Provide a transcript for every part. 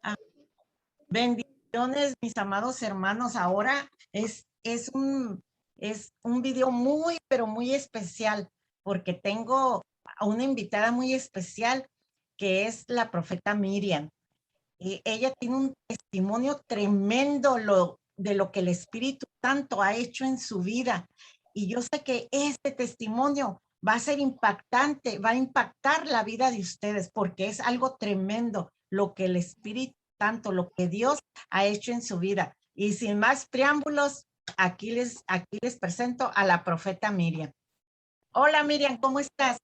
Ah, bendiciones, mis amados hermanos. Ahora es un video muy, pero muy especial, porque tengo a una invitada muy especial que es la profeta Miriam. Y ella tiene un testimonio tremendo de lo que el Espíritu Santo ha hecho en su vida. Y yo sé que este testimonio va a ser impactante, va a impactar la vida de ustedes, porque es algo tremendo lo que el Espíritu Santo, lo que Dios ha hecho en su vida. Y sin más preámbulos, aquí les presento a la profeta Miriam. Hola Miriam, ¿cómo estás?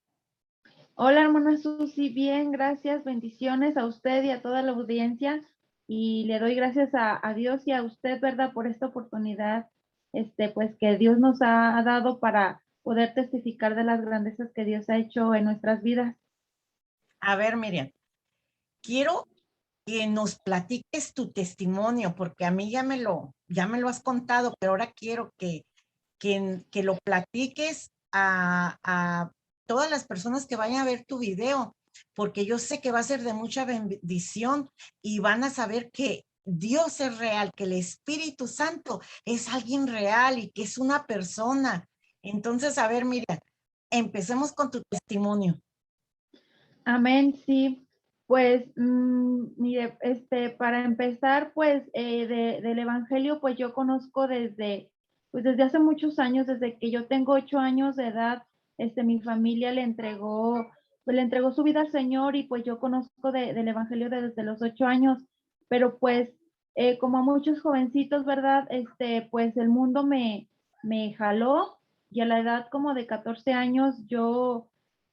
Hola, hermana Susi, bien, gracias, bendiciones a usted y a toda la audiencia. Y le doy gracias a Dios y a usted, ¿verdad?, por esta oportunidad, pues que Dios nos ha dado para poder testificar de las grandezas que Dios ha hecho en nuestras vidas. A ver, Miriam, quiero que nos platiques tu testimonio, porque a mí ya me lo has contado, pero ahora quiero que lo platiques a todas las personas que vayan a ver tu video, porque yo sé que va a ser de mucha bendición y van a saber que Dios es real, que el Espíritu Santo es alguien real y que es una persona. Entonces, a ver, mira, empecemos con tu testimonio. Amén, sí. Pues, mire, para empezar, pues, del Evangelio, pues yo conozco pues desde hace muchos años, desde que yo tengo 8 años de edad, mi familia le entregó su vida al Señor y pues yo conozco del Evangelio desde los 8 años, pero pues, como a muchos jovencitos, ¿verdad? Pues el mundo me jaló y a la edad como de 14 años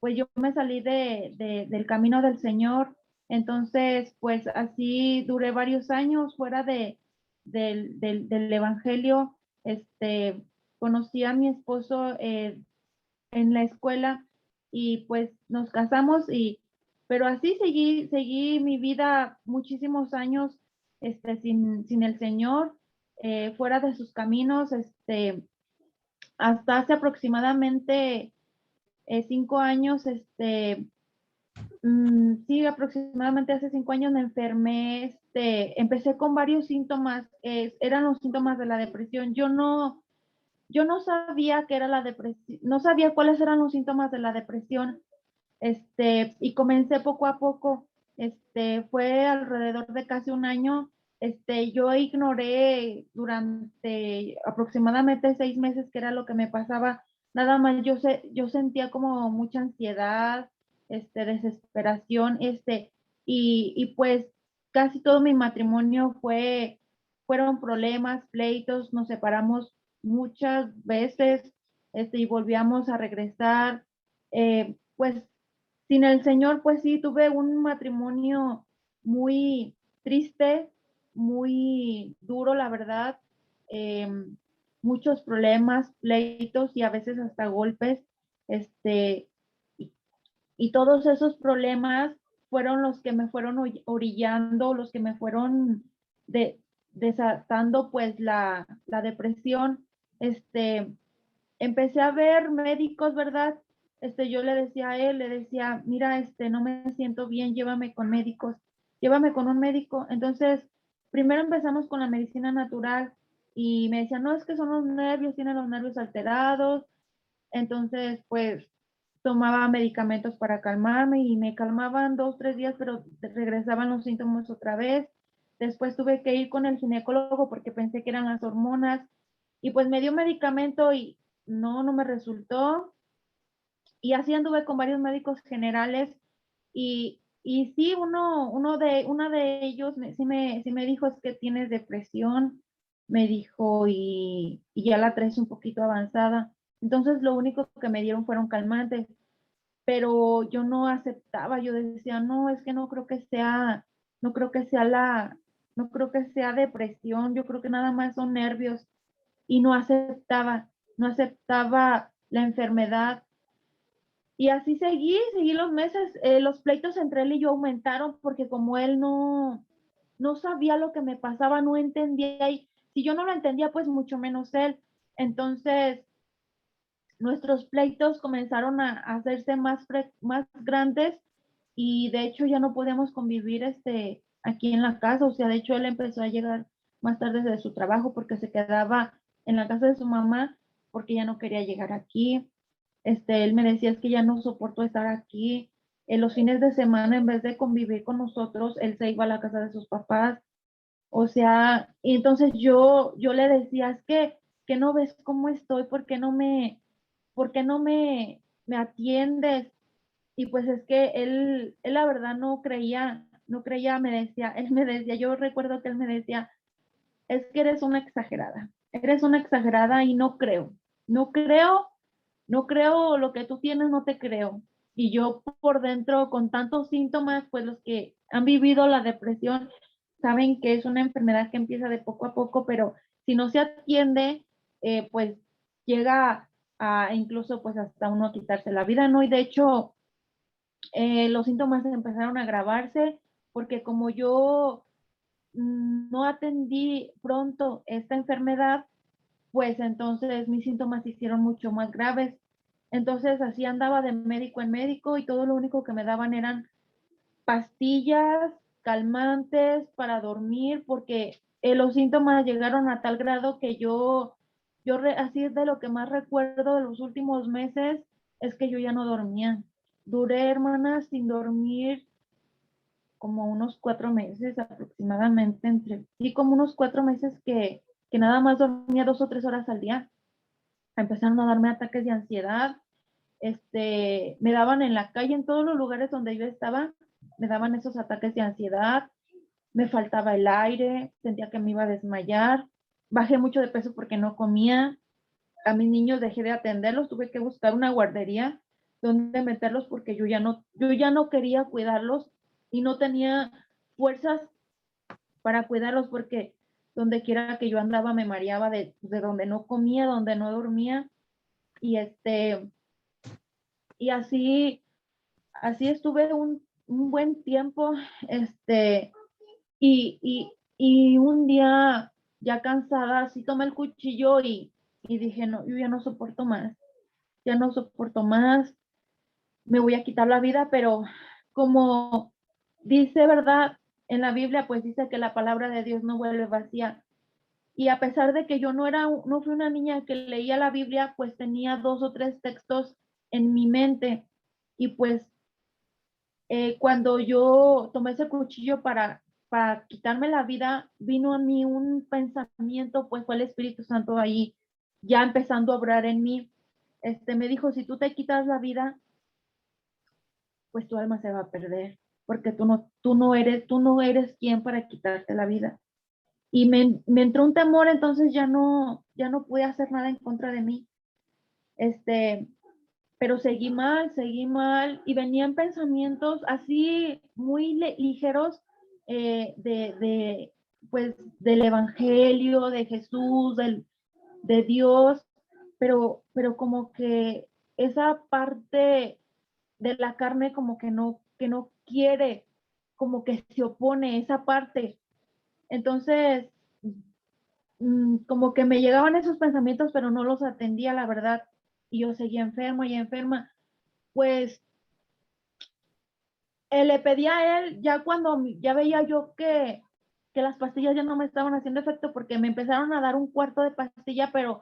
pues yo me salí del camino del Señor. Entonces, pues así duré varios años fuera del Evangelio. Conocí a mi esposo en la escuela y pues nos casamos pero así seguí mi vida muchísimos años, sin el Señor, fuera de sus caminos, hasta hace aproximadamente 5 años, sí, aproximadamente hace 5 años me enfermé, empecé con varios síntomas, eran los síntomas de la depresión. Yo no sabía qué era la depresión, no sabía cuáles eran los síntomas de la depresión, y comencé poco a poco, fue alrededor de casi un año, yo ignoré durante aproximadamente 6 meses qué era lo que me pasaba, nada más yo sentía como mucha ansiedad, desesperación, y pues casi todo mi matrimonio fueron problemas, pleitos, nos separamos muchas veces, y volvíamos a regresar, pues sin el Señor, pues sí, tuve un matrimonio muy triste, muy duro, la verdad, eh, muchos problemas, pleitos y a veces hasta golpes, este, y, y todos esos problemas fueron los que me fueron orillando, los que me fueron de, desatando pues la depresión, empecé a ver médicos, ¿verdad? Yo le decía a él, le decía, mira, no me siento bien, llévame con médicos, llévame con un médico. Entonces, primero empezamos con la medicina natural y me decían, no, es que son los nervios, tienen los nervios alterados. Entonces, pues, tomaba medicamentos para calmarme y me calmaban 2, 3 días, pero regresaban los síntomas otra vez. Después tuve que ir con el ginecólogo porque pensé que eran las hormonas y pues me dio medicamento y no me resultó. Y así anduve con varios médicos generales y sí, una de ellos sí me dijo, es que tienes depresión, me dijo, y ya la traes un poquito avanzada. Entonces lo único que me dieron fueron calmantes, pero yo no aceptaba, yo decía, no, es que no creo que sea no creo que sea depresión, yo creo que nada más son nervios y no aceptaba la enfermedad. Y así seguí los meses, los pleitos entre él y yo aumentaron porque como él no sabía lo que me pasaba, no entendía y si yo no lo entendía, pues mucho menos él. Entonces, nuestros pleitos comenzaron a hacerse más grandes y de hecho ya no podíamos convivir aquí en la casa, o sea, de hecho él empezó a llegar más tarde de su trabajo porque se quedaba en la casa de su mamá porque ya no quería llegar aquí. Él me decía, es que ya no soporto estar aquí. En los fines de semana, en vez de convivir con nosotros, él se iba a la casa de sus papás. O sea, y entonces yo le decía, es que no ves cómo estoy, por qué no me atiendes? Y pues es que él la verdad no creía, él me decía, yo recuerdo que él me decía, es que eres una exagerada y no creo, no creo lo que tú tienes, no te creo. Y yo por dentro, con tantos síntomas, pues los que han vivido la depresión saben que es una enfermedad que empieza de poco a poco, pero si no se atiende, pues llega a incluso pues hasta uno a quitarse la vida, ¿no? Y de hecho, los síntomas empezaron a agravarse porque como yo no atendí pronto esta enfermedad, pues entonces mis síntomas se hicieron mucho más graves. Entonces así andaba de médico en médico y todo lo único que me daban eran pastillas, calmantes para dormir, porque los síntomas llegaron a tal grado que así es de lo que más recuerdo de los últimos meses, es que yo ya no dormía. Duré, hermana, sin dormir como unos 4 meses aproximadamente, sí, como unos 4 meses que nada más dormía 2 o 3 horas al día. Empezaron a darme ataques de ansiedad, me daban en la calle, en todos los lugares donde yo estaba, me daban esos ataques de ansiedad, me faltaba el aire, sentía que me iba a desmayar, bajé mucho de peso porque no comía, a mis niños dejé de atenderlos, tuve que buscar una guardería donde meterlos porque yo ya no quería cuidarlos y no tenía fuerzas para cuidarlos porque donde quiera que yo andaba me mareaba de donde no comía, donde no dormía y y así estuve un buen tiempo, y un día ya cansada, así tomé el cuchillo y dije, no, yo ya no soporto más, me voy a quitar la vida, pero como dice, ¿verdad? En la Biblia, pues dice que la palabra de Dios no vuelve vacía. Y a pesar de que yo no fui una niña que leía la Biblia, pues tenía 2 o 3 textos en mi mente. Y pues cuando yo tomé ese cuchillo para quitarme la vida, vino a mí un pensamiento, pues fue el Espíritu Santo ahí, ya empezando a obrar en mí. Me dijo, si tú te quitas la vida, pues tu alma se va a perder, porque tú no eres quien para quitarte la vida. Y me entró un temor, entonces ya no pude hacer nada en contra de mí. Este, pero seguí mal y venían pensamientos así muy ligeros, pues del evangelio, de Jesús, de Dios, pero como que esa parte de la carne como que no quiere, como que se opone esa parte. Entonces, como que me llegaban esos pensamientos, pero no los atendía, la verdad, y yo seguía enferma y enferma. Pues le pedí a él, ya cuando ya veía yo que las pastillas ya no me estaban haciendo efecto, porque me empezaron a dar un cuarto de pastilla, pero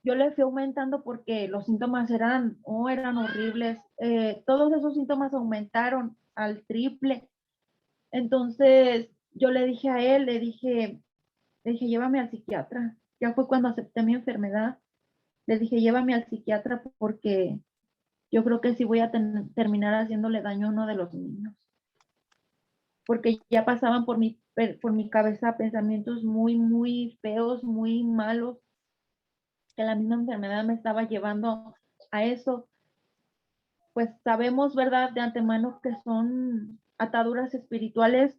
yo le fui aumentando porque los síntomas eran horribles. Todos esos síntomas aumentaron al triple. Entonces yo le dije a él, le dije, llévame al psiquiatra. Ya fue cuando acepté mi enfermedad. Le dije, llévame al psiquiatra porque yo creo que sí voy a terminar haciéndole daño a uno de los niños. Porque ya pasaban por mi cabeza pensamientos muy, muy feos, muy malos, que la misma enfermedad me estaba llevando a eso. Pues sabemos, ¿verdad?, de antemano que son ataduras espirituales,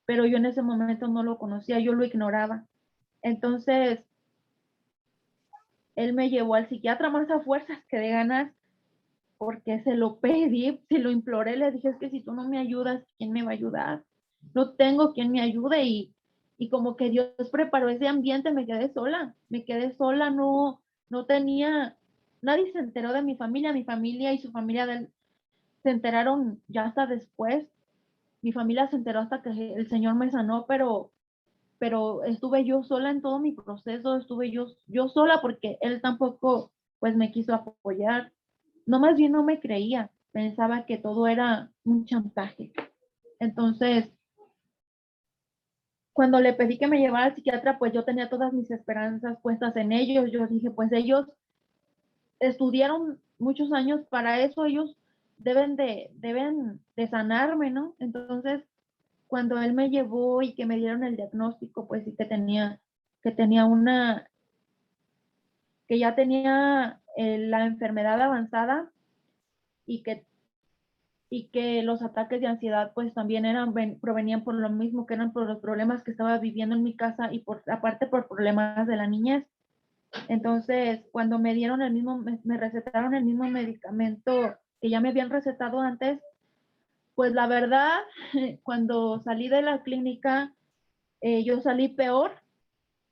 pero yo en ese momento no lo conocía, yo lo ignoraba. Entonces, él me llevó al psiquiatra más a fuerzas que de ganas, porque se lo pedí, se lo imploré, le dije, es que si tú no me ayudas, ¿quién me va a ayudar? No tengo quien me ayude y como que Dios preparó ese ambiente, me quedé sola, no tenía, nadie se enteró de mi familia y su familia se enteraron ya hasta después. Mi familia se enteró hasta que el Señor me sanó, pero estuve yo sola en todo mi proceso, estuve yo sola porque Él tampoco pues me quiso apoyar. No, más bien no me creía, pensaba que todo era un chantaje. Entonces, cuando le pedí que me llevara al psiquiatra, pues yo tenía todas mis esperanzas puestas en ellos. Yo dije, pues ellos estudiaron muchos años para eso, ellos deben de sanarme, ¿no? Entonces, cuando él me llevó y que me dieron el diagnóstico, pues sí que tenía que ya tenía la enfermedad avanzada y que los ataques de ansiedad pues también provenían por lo mismo, que eran por los problemas que estaba viviendo en mi casa y aparte por problemas de la niñez. Entonces, cuando me recetaron el mismo medicamento que ya me habían recetado antes, pues la verdad, cuando salí de la clínica, yo salí peor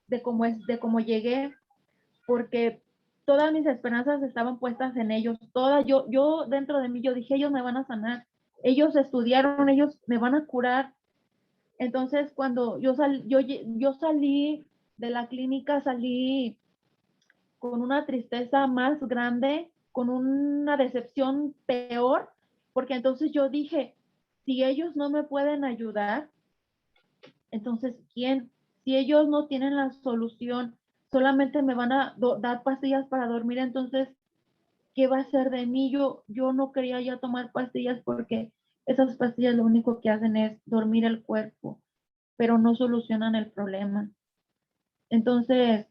de cómo llegué, porque todas mis esperanzas estaban puestas en ellos, todas, yo dentro de mí, yo dije, ellos me van a sanar, ellos estudiaron, ellos me van a curar. Entonces, cuando yo salí de la clínica, salí con una tristeza más grande, con una decepción peor, porque entonces yo dije, si ellos no me pueden ayudar, entonces, ¿quién? Si ellos no tienen la solución, solamente me van a dar pastillas para dormir, entonces, ¿qué va a ser de mí? Yo no quería ya tomar pastillas porque esas pastillas lo único que hacen es dormir el cuerpo, pero no solucionan el problema. Entonces,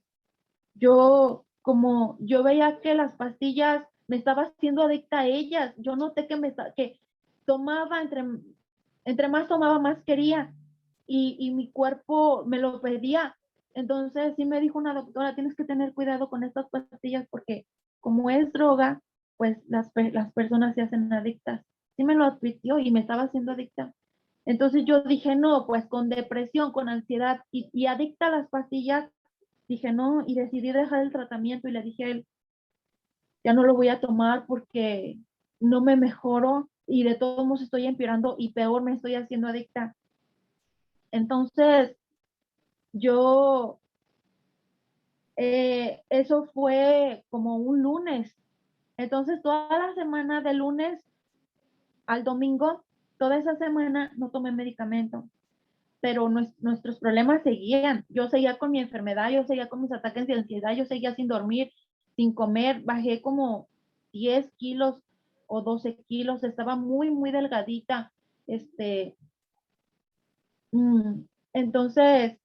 como yo veía que las pastillas me estaba haciendo adicta a ellas, yo noté que tomaba, entre más tomaba, más quería, y mi cuerpo me lo pedía. Entonces sí me dijo una doctora, tienes que tener cuidado con estas pastillas porque como es droga, pues las personas se hacen adictas. Sí me lo advirtió y me estaba haciendo adicta. Entonces yo dije, no, pues con depresión, con ansiedad y adicta a las pastillas, dije no, y decidí dejar el tratamiento y le dije a él, ya no lo voy a tomar porque no me mejoro y de todos modos estoy empeorando y peor me estoy haciendo adicta. Entonces, yo, eso fue como un lunes. Entonces, toda la semana de lunes al domingo, toda esa semana no tomé medicamento, pero nuestros problemas seguían. Yo seguía con mi enfermedad, yo seguía con mis ataques de ansiedad, yo seguía sin dormir, sin comer, bajé como 10 kilos o 12 kilos, estaba muy, muy delgadita. Este, mm, entonces,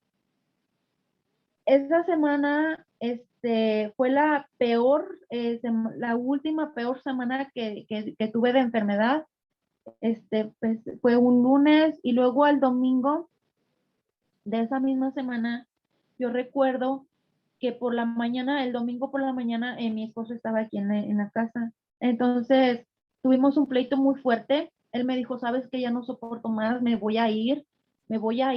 esa semana fue la peor, la última peor semana que tuve de enfermedad. Pues, fue un lunes y luego al domingo de esa misma semana, yo recuerdo que por la mañana, el domingo por la mañana, mi esposo estaba aquí en la casa. Entonces, tuvimos un pleito muy fuerte. Él me dijo, sabes que ya no soporto más, me voy a ir, voy a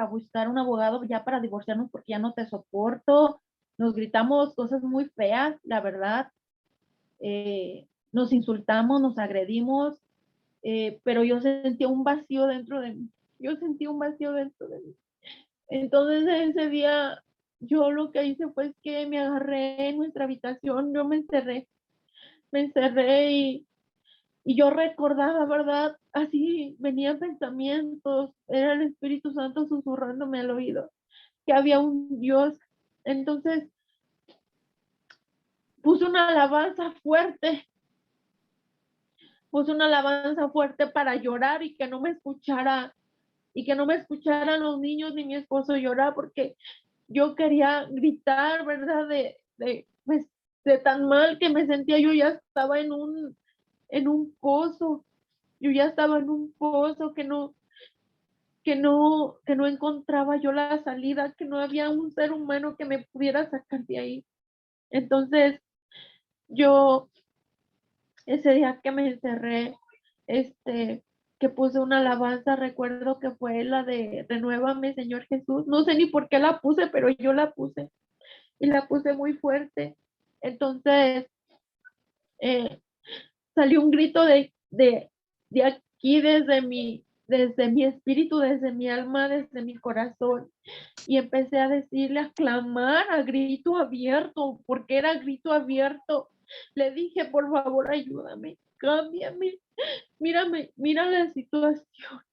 buscar un abogado ya para divorciarnos porque ya no te soporto. Nos gritamos cosas muy feas, la verdad. Nos insultamos, nos agredimos, pero yo sentía un vacío dentro de mí. Yo sentí un vacío dentro de mí. Entonces ese día yo lo que hice fue que me agarré en nuestra habitación, yo me encerré y yo recordaba, ¿verdad? Así venían pensamientos, era el Espíritu Santo susurrándome al oído, que había un Dios. Entonces puse una alabanza fuerte, puse una alabanza fuerte para llorar y que no me escucharan los niños ni mi esposo llorar porque yo quería gritar, ¿verdad? Pues, de tan mal que me sentía, yo ya estaba en un pozo, yo ya estaba en un pozo que no encontraba yo la salida, que no había un ser humano que me pudiera sacar de ahí. Entonces, yo, ese día que me encerré, que puse una alabanza, recuerdo que fue la de Renuévame, Señor Jesús. No sé ni por qué la puse, pero yo la puse y la puse muy fuerte. Entonces, eh, salió un grito de aquí desde mi espíritu, desde mi alma, desde mi corazón. Y empecé a decirle, a clamar a grito abierto, porque era grito abierto. Le dije, por favor, ayúdame, cámbiame, mírame, mira la situación,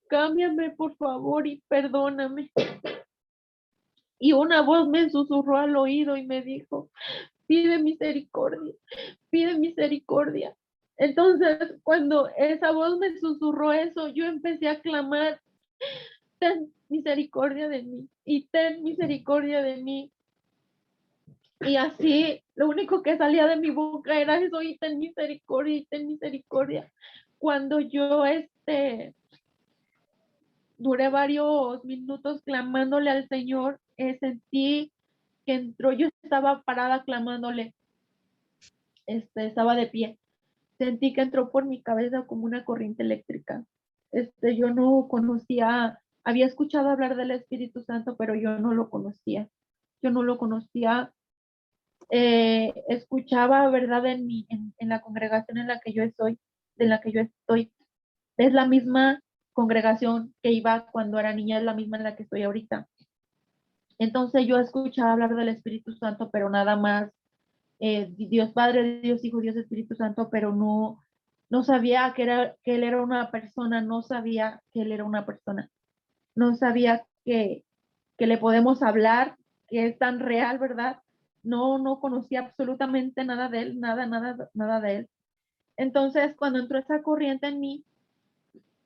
cámbiame, por favor, y perdóname. Y una voz me susurró al oído y me dijo, pide misericordia, pide misericordia. Entonces, cuando esa voz me susurró eso, yo empecé a clamar, ten misericordia de mí y ten misericordia de mí. Y así, lo único que salía de mi boca era eso, y ten misericordia, y ten misericordia. Cuando yo duré varios minutos clamándole al Señor, sentí que entró, yo estaba parada clamándole, estaba de pie. Sentí que entró por mi cabeza como una corriente eléctrica. Yo no conocía, había escuchado hablar del Espíritu Santo, pero yo no lo conocía. Yo no lo conocía. Escuchaba, ¿verdad? En la congregación en la que yo estoy, de la que yo estoy. Es la misma congregación que iba cuando era niña, es la misma en la que estoy ahorita. Entonces yo escuchaba hablar del Espíritu Santo, pero nada más Dios Padre, Dios Hijo, Dios Espíritu Santo, pero no sabía que Él era una persona, no sabía que Él era una persona, no sabía que le podemos hablar, que es tan real, ¿verdad? No conocía absolutamente nada de Él, nada de Él. Entonces, cuando entró esa corriente en mí,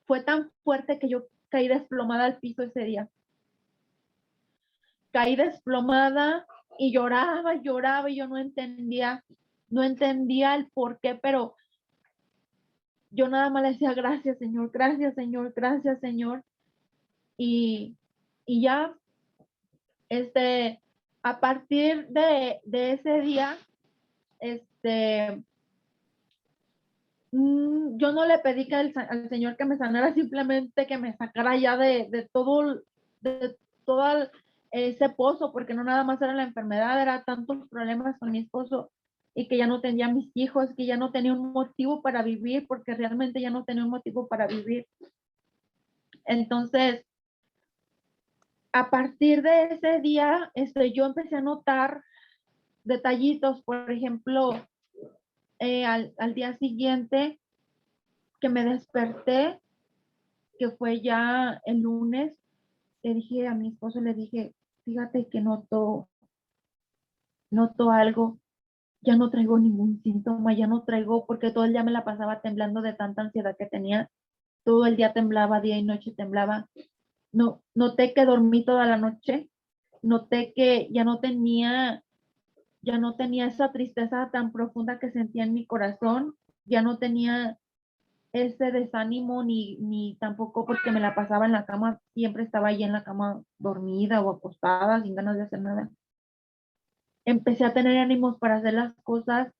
fue tan fuerte que yo caí desplomada al piso ese día. Caí desplomada y lloraba y yo no entendía el por qué, pero yo nada más le decía gracias Señor, gracias Señor, gracias Señor. Y, y ya, a partir de ese día, yo no le pedí al Señor que me sanara, simplemente que me sacara ya de todo ese pozo, porque no nada más era la enfermedad, era tantos problemas con mi esposo y que ya no tenía mis hijos, que ya no tenía un motivo para vivir, porque realmente ya no tenía un motivo para vivir. Entonces, a partir de ese día, yo empecé a notar detallitos, por ejemplo, al día siguiente que me desperté, que fue ya el lunes, le dije a mi esposo, le dije, fíjate que noto algo, ya no traigo ningún síntoma, ya no traigo, porque todo el día me la pasaba temblando de tanta ansiedad que tenía, todo el día temblaba, día y noche temblaba. No, noté que dormí toda la noche, noté que ya no tenía esa tristeza tan profunda que sentía en mi corazón, ya no tenía ese desánimo ni tampoco porque me la pasaba en la cama, siempre estaba ahí en la cama dormida o acostada sin ganas de hacer nada. Empecé a tener ánimos para hacer las cosas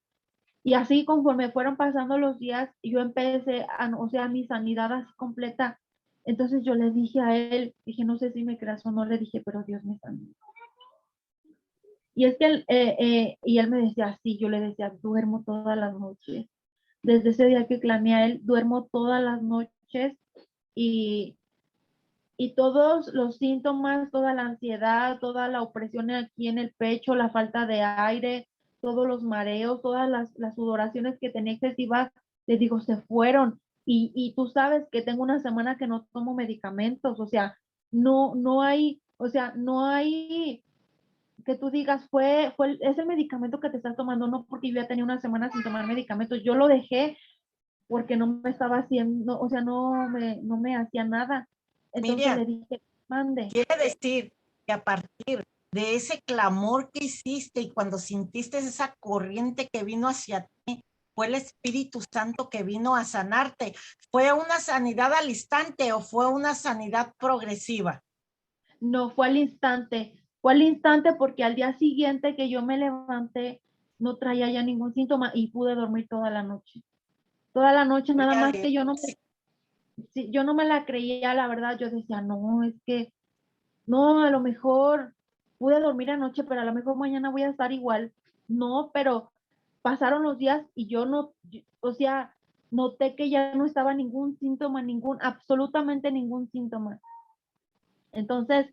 y así conforme fueron pasando los días, yo empecé o sea, mi sanidad así completa. Entonces yo le dije a él, dije, no sé si me creas o no, le dije, pero Dios me sanó. Y es que y él me decía, sí, yo le decía, duermo todas las noches. Desde ese día que clamé a él, duermo todas las noches y, y todos los síntomas, toda la ansiedad, toda la opresión aquí en el pecho, la falta de aire, todos los mareos, todas las sudoraciones que tenía excesivas, les digo, se fueron. Y tú sabes que tengo una semana que no tomo medicamentos, o sea, no hay, o sea, no hay que tú digas, es el medicamento que te estás tomando, no porque yo ya tenía una semana sin tomar medicamentos, yo lo dejé porque no me estaba haciendo, o sea, no me hacía nada. Entonces Miriam, le dije, mande. quiere decir que a partir de ese clamor que hiciste y cuando sintiste esa corriente que vino hacia ti, fue el Espíritu Santo que vino a sanarte. ¿Fue una sanidad al instante o fue una sanidad progresiva? No, fue al instante porque al día siguiente que yo me levanté, no traía ya ningún síntoma y pude dormir toda la noche. Toda la noche, nada más que yo no me la creía, la verdad, yo decía, no, es que, no, a lo mejor pude dormir anoche, pero a lo mejor mañana voy a estar igual. No, pero pasaron los días y yo no, o sea, noté que ya no estaba ningún síntoma, absolutamente ningún síntoma. Entonces,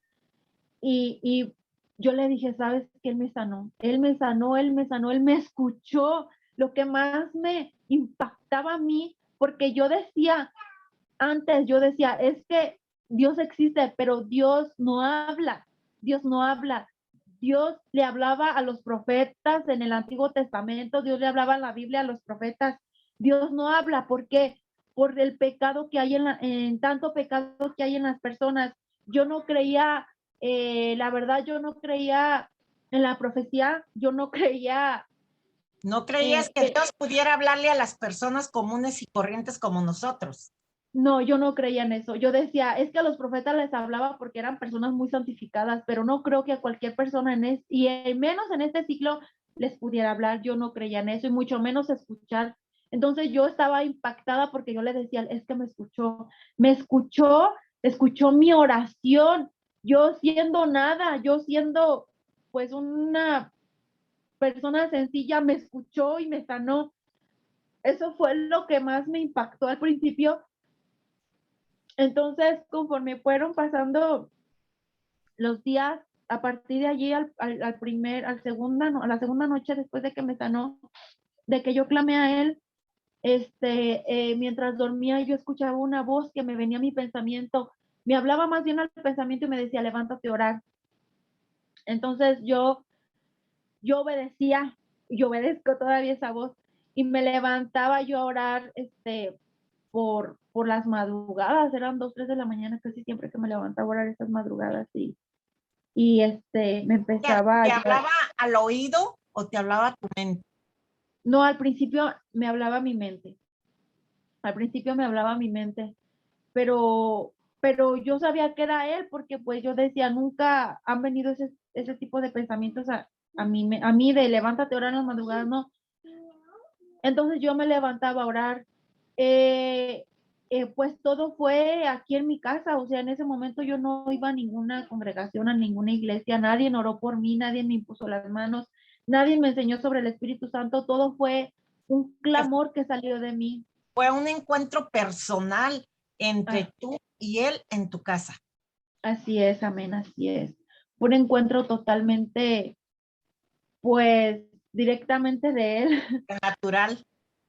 y yo le dije, ¿sabes qué? Él me sanó, él me sanó, él me sanó, él me escuchó. Lo que más me impactaba a mí, porque yo decía, antes yo decía, es que Dios existe, pero Dios no habla, Dios no habla. Dios le hablaba a los profetas en el Antiguo Testamento, Dios le hablaba en la Biblia a los profetas. Dios no habla, ¿por qué? Por el pecado que hay en tanto pecado que hay en las personas. Yo no creía, la verdad, yo no creía en la profecía, yo no creía. ¿No creías que Dios pudiera hablarle a las personas comunes y corrientes como nosotros? No, yo no creía en eso. Yo decía, es que a los profetas les hablaba porque eran personas muy santificadas, pero no creo que a cualquier persona y menos en este ciclo les pudiera hablar. Yo no creía en eso y mucho menos escuchar. Entonces yo estaba impactada porque yo le decía, es que escuchó mi oración. Yo siendo nada, yo siendo pues una persona sencilla, me escuchó y me sanó. Eso fue lo que más me impactó al principio. Entonces, conforme fueron pasando los días, a partir de allí, a la segunda noche después de que me sanó, de que yo clamé a él, mientras dormía, yo escuchaba una voz que me venía a mi pensamiento, me hablaba más bien al pensamiento y me decía, levántate a orar. Entonces yo obedecía, y obedezco todavía esa voz, y me levantaba yo a orar, por las madrugadas, eran 2, 3 de la mañana, casi siempre que me levantaba a orar esas madrugadas, me empezaba a ¿Te llorar. hablaba al oído o te hablaba a tu mente? No, al principio me hablaba mi mente, al principio me hablaba mi mente, pero, pero yo sabía que era él, porque pues yo decía, nunca han venido ese tipo de pensamientos a mí de levántate a orar en las madrugadas, no. Entonces yo me levantaba a orar. Eh, pues todo fue aquí en mi casa, o sea, en ese momento yo no iba a ninguna congregación, a ninguna iglesia, nadie oró por mí, nadie me impuso las manos, nadie me enseñó sobre el Espíritu Santo, todo fue un clamor que salió de mí. Fue un encuentro personal Ah, entre tú y él en tu casa. así es, amén, así es. Fue un encuentro totalmente, pues, directamente de él, Natural.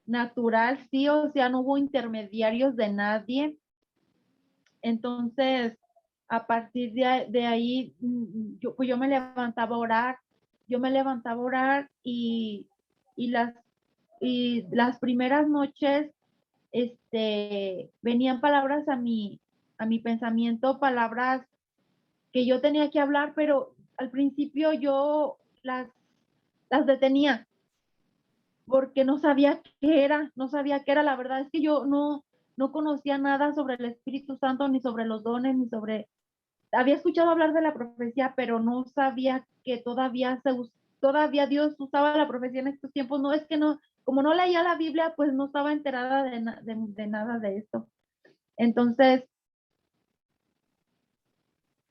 natural, sí, o sea, no hubo intermediarios de nadie. Entonces, a partir de ahí, pues yo me levantaba a orar, yo me levantaba a orar y las primeras noches, venían palabras a mi pensamiento, palabras que yo tenía que hablar, pero al principio yo las detenía porque no sabía qué era, no sabía qué era. La verdad es que yo no conocía nada sobre el Espíritu Santo, ni sobre los dones, ni sobre había escuchado hablar de la profecía, pero no sabía que todavía Dios usaba la profecía en estos tiempos. No es que no, como no leía la Biblia, pues no estaba enterada de nada de esto. Entonces,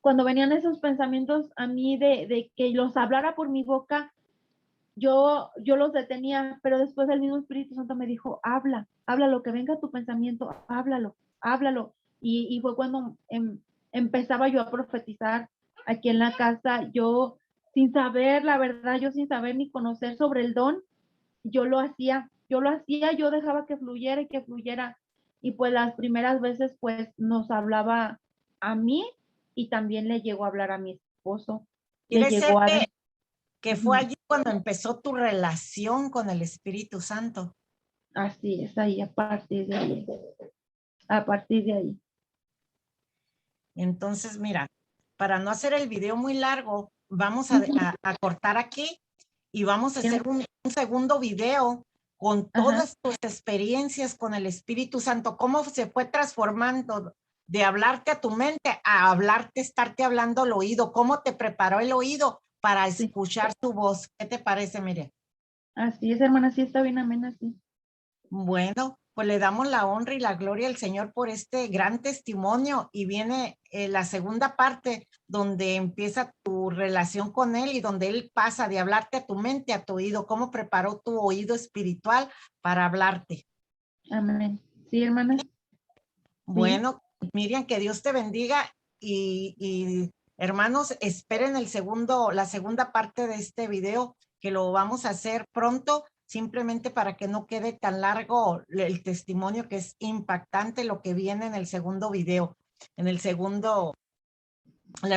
cuando venían esos pensamientos a mí de que los hablara por mi boca, yo los detenía, pero después el mismo Espíritu Santo me dijo, habla lo que venga a tu pensamiento, háblalo. Y fue cuando empezaba yo a profetizar aquí en la casa, yo sin saber, la verdad, yo sin saber ni conocer sobre el don, yo dejaba que fluyera y que fluyera. Y pues las primeras veces pues nos hablaba a mí y también le llegó a hablar a mi esposo, le Quiere ser llegó a... que fue Ujú. allí cuando empezó tu relación con el Espíritu Santo. Así es, ahí a partir de ahí. Entonces, mira, para no hacer el video muy largo, vamos Ujú. a cortar aquí y vamos a hacer un segundo video con Ajá. todas tus experiencias con el Espíritu Santo, cómo se fue transformando de hablarte a tu mente a hablarte, estarte hablando al oído, cómo te preparó el oído para Sí, escuchar tu voz. ¿Qué te parece, Miriam? así es, hermana, sí está bien amena, sí. Bueno, pues le damos la honra y la gloria al Señor por este gran testimonio y viene la segunda parte donde empieza tu relación con Él y donde Él pasa de hablarte a tu mente, a tu oído, cómo preparó tu oído espiritual para hablarte. Amén. Sí, hermana. Bueno, Miriam, que Dios te bendiga y hermanos, esperen la segunda parte de este video, que lo vamos a hacer pronto, simplemente para que no quede tan largo el testimonio, que es impactante lo que viene en el segundo video, en la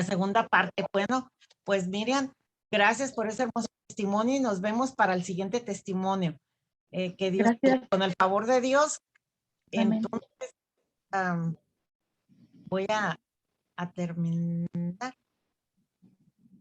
segunda parte. Bueno, pues Miriam, gracias por ese hermoso testimonio y nos vemos para el siguiente testimonio. Que Dios, Gracias. con el favor de Dios, Amén. entonces voy a terminar.